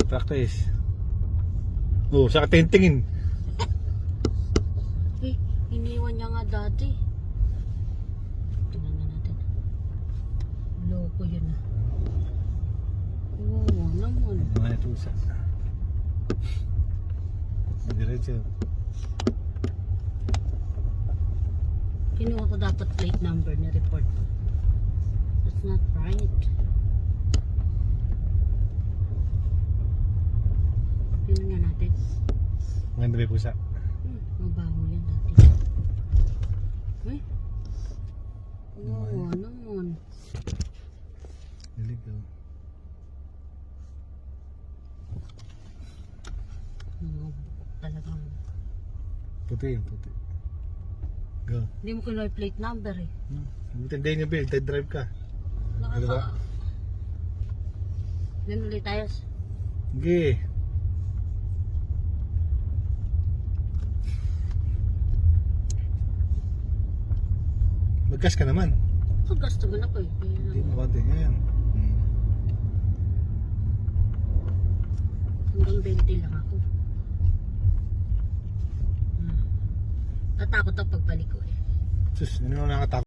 Practice. Oh, sa katingtingin. Eh, iniwan niya nga dati. Tingnan nga natin. Loko yun ah. Oo naman. Mga natusa. Diretso. Kinuha ko dapat plate number ni report. That's not right. Tingnan nga natin. Maganda ba yung pusa? Mabaho yan dati. Eh? Oo naman. Galing ko. Talagang Puti yung puti. Go. hindi mo kinuha yung plate number eh. Buti hindi nyo Bill, dead drive ka. Ano ba? Yan ulit tayo. Sige. Magkas ka naman. Gasto mo na ko eh. Hindi mo konti. Yan. Hanggang 20 lang ako. Natakot ako pagbalik ko eh. Sus, ano na nakatakot?